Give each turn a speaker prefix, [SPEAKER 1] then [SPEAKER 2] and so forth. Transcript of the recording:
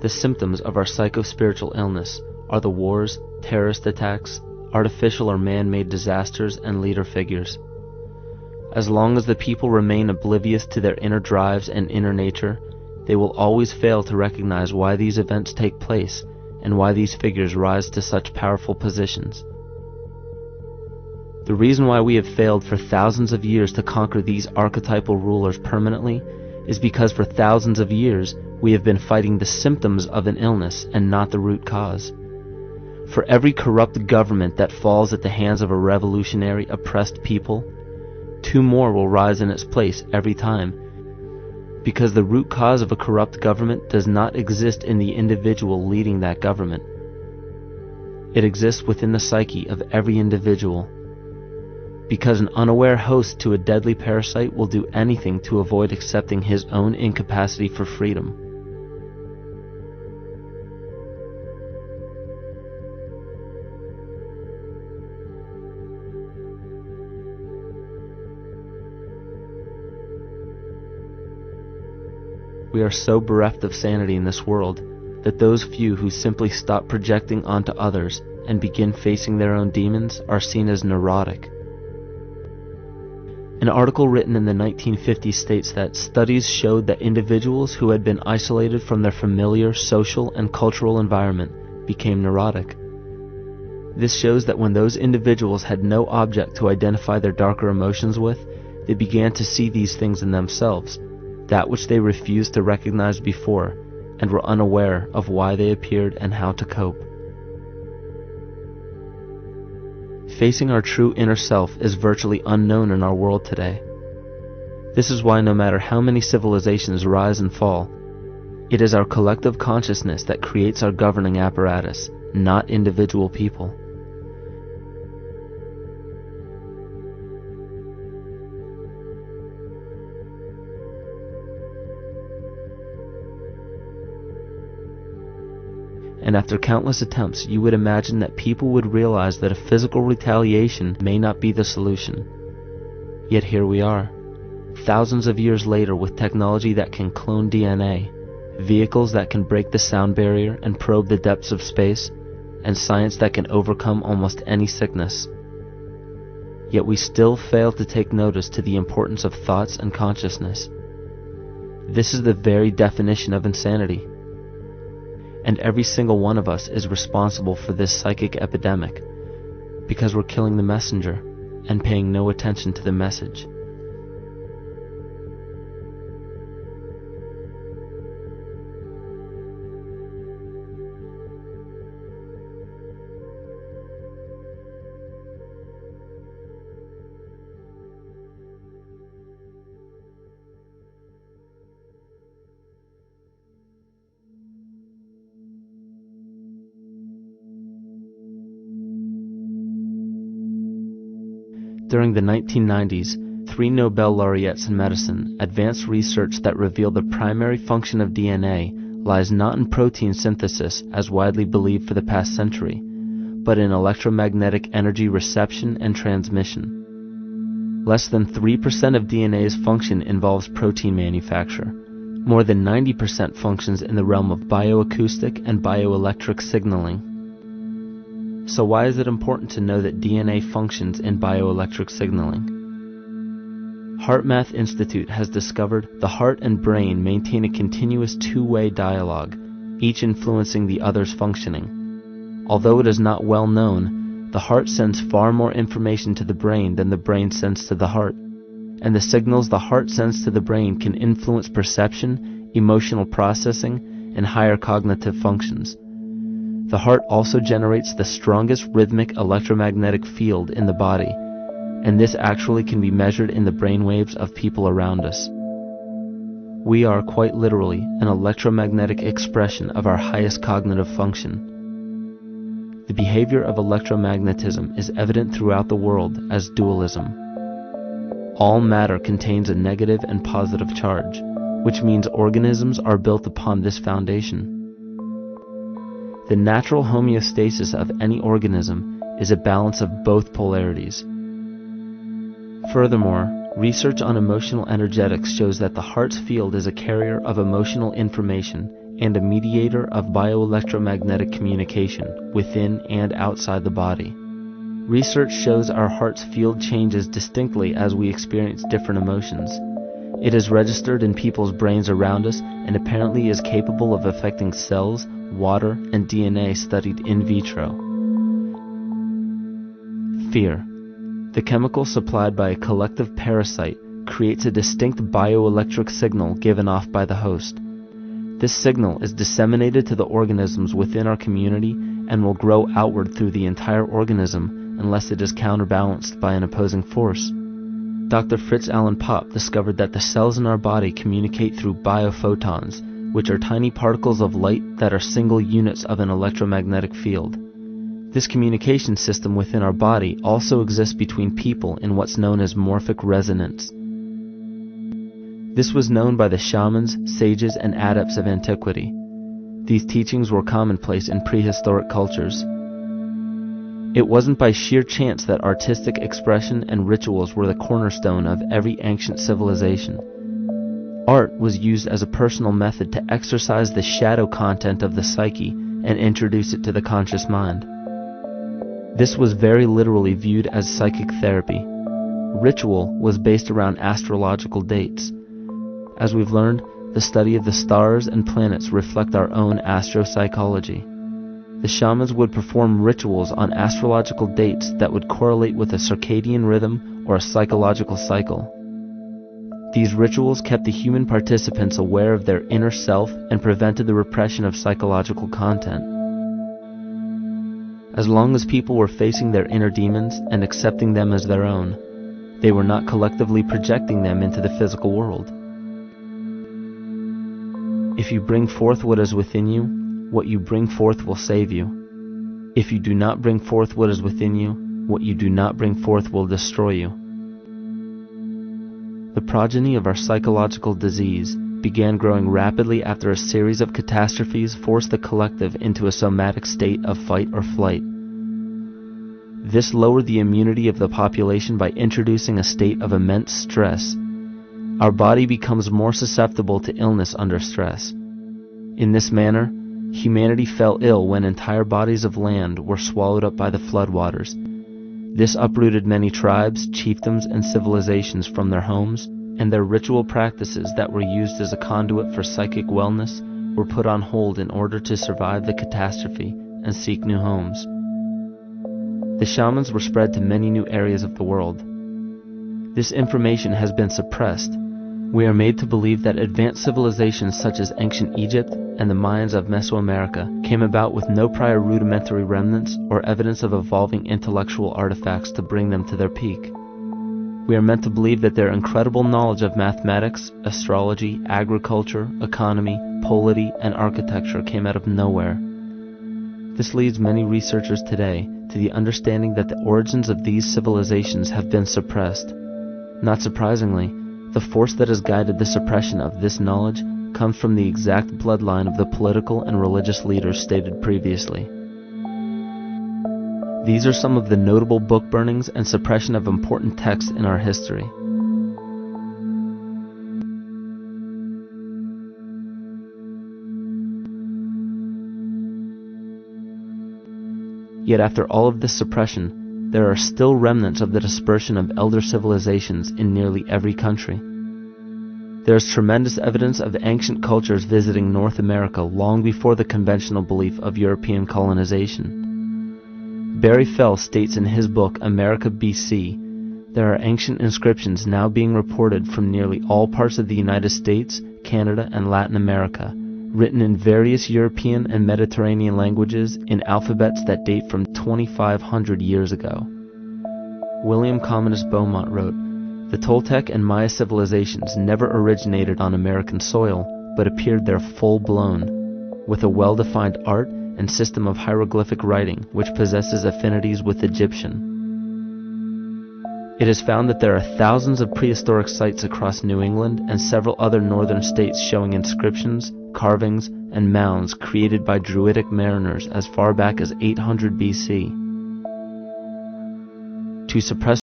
[SPEAKER 1] The symptoms of our psycho-spiritual illness are the wars, terrorist attacks, artificial or man-made disasters, and leader figures. As long as the people remain oblivious to their inner drives and inner nature, they will always fail to recognize why these events take place and why these figures rise to such powerful positions. The reason why we have failed for thousands of years to conquer these archetypal rulers permanently is because for thousands of years we have been fighting the symptoms of an illness and not the root cause. For every corrupt government that falls at the hands of a revolutionary, oppressed people, 2 more will rise in its place every time, because the root cause of a corrupt government does not exist in the individual leading that government. It exists within the psyche of every individual, because an unaware host to a deadly parasite will do anything to avoid accepting his own incapacity for freedom. We are so bereft of sanity in this world that those few who simply stop projecting onto others and begin facing their own demons are seen as neurotic. An article written in the 1950s states that studies showed that individuals who had been isolated from their familiar social and cultural environment became neurotic. This shows that when those individuals had no object to identify their darker emotions with, they began to see these things in themselves, that which they refused to recognize before, and were unaware of why they appeared and how to cope. Facing our true inner self is virtually unknown in our world today. This is why no matter how many civilizations rise and fall, it is our collective consciousness that creates our governing apparatus, not individual people. And after countless attempts, you would imagine that people would realize that a physical retaliation may not be the solution. Yet here we are, thousands of years later, with technology that can clone DNA, vehicles that can break the sound barrier and probe the depths of space, and science that can overcome almost any sickness. Yet we still fail to take notice to the importance of thoughts and consciousness. This is the very definition of insanity. And every single one of us is responsible for this psychic epidemic, because we're killing the messenger and paying no attention to the message. During the 1990s, 3 Nobel laureates in medicine advanced research that revealed the primary function of DNA lies not in protein synthesis as widely believed for the past century, but in electromagnetic energy reception and transmission. Less than 3% of DNA's function involves protein manufacture. More than 90% functions in the realm of bioacoustic and bioelectric signaling. So why is it important to know that DNA functions in bioelectric signaling? HeartMath Institute has discovered the heart and brain maintain a continuous 2-way dialogue, each influencing the other's functioning. Although it is not well known, the heart sends far more information to the brain than the brain sends to the heart, and the signals the heart sends to the brain can influence perception, emotional processing, and higher cognitive functions. The heart also generates the strongest rhythmic electromagnetic field in the body, and this actually can be measured in the brainwaves of people around us. We are quite literally an electromagnetic expression of our highest cognitive function. The behavior of electromagnetism is evident throughout the world as dualism. All matter contains a negative and positive charge, which means organisms are built upon this foundation. The natural homeostasis of any organism is a balance of both polarities. Furthermore, research on emotional energetics shows that the heart's field is a carrier of emotional information and a mediator of bioelectromagnetic communication within and outside the body. Research shows our heart's field changes distinctly as we experience different emotions. It is registered in people's brains around us and apparently is capable of affecting cells, water, and DNA studied in vitro. Fear. The chemical supplied by a collective parasite creates a distinct bioelectric signal given off by the host. This signal is disseminated to the organisms within our community and will grow outward through the entire organism unless it is counterbalanced by an opposing force. Dr. Fritz Alan Popp discovered that the cells in our body communicate through biophotons, which are tiny particles of light that are single units of an electromagnetic field. This communication system within our body also exists between people in what's known as morphic resonance. This was known by the shamans, sages, and adepts of antiquity. These teachings were commonplace in prehistoric cultures. It wasn't by sheer chance that artistic expression and rituals were the cornerstone of every ancient civilization. Art was used as a personal method to exercise the shadow content of the psyche and introduce it to the conscious mind. This was very literally viewed as psychic therapy. Ritual was based around astrological dates. As we've learned, the study of the stars and planets reflect our own astropsychology. The shamans would perform rituals on astrological dates that would correlate with a circadian rhythm or a psychological cycle. These rituals kept the human participants aware of their inner self and prevented the repression of psychological content. As long as people were facing their inner demons and accepting them as their own, they were not collectively projecting them into the physical world. If you bring forth what is within you, what you bring forth will save you. If you do not bring forth what is within you, what you do not bring forth will destroy you. The progeny of our psychological disease began growing rapidly after a series of catastrophes forced the collective into a somatic state of fight or flight. This lowered the immunity of the population by introducing a state of immense stress. Our body becomes more susceptible to illness under stress. In this manner, humanity fell ill when entire bodies of land were swallowed up by the floodwaters. This uprooted many tribes, chiefdoms, and civilizations from their homes, and their ritual practices that were used as a conduit for psychic wellness were put on hold in order to survive the catastrophe and seek new homes. The shamans were spread to many new areas of the world. This information has been suppressed. We are made to believe that advanced civilizations such as ancient Egypt and the Mayans of Mesoamerica came about with no prior rudimentary remnants or evidence of evolving intellectual artifacts to bring them to their peak. We are meant to believe that their incredible knowledge of mathematics, astrology, agriculture, economy, polity, and architecture came out of nowhere. This leads many researchers today to the understanding that the origins of these civilizations have been suppressed. Not surprisingly, the force that has guided the suppression of this knowledge comes from the exact bloodline of the political and religious leaders stated previously. These are some of the notable book burnings and suppression of important texts in our history. Yet after all of this suppression, there are still remnants of the dispersion of elder civilizations in nearly every country. There is tremendous evidence of ancient cultures visiting North America long before the conventional belief of European colonization. Barry Fell states in his book America BC, there are ancient inscriptions now being reported from nearly all parts of the United States, Canada, and Latin America, written in various European and Mediterranean languages in alphabets that date from 2,500 years ago. William Commodus Beaumont wrote, "The Toltec and Maya civilizations never originated on American soil, but appeared there full-blown, with a well-defined art and system of hieroglyphic writing which possesses affinities with Egyptian." It is found that there are thousands of prehistoric sites across New England and several other northern states showing inscriptions, carvings, and mounds created by Druidic mariners as far back as 800 BC. To suppress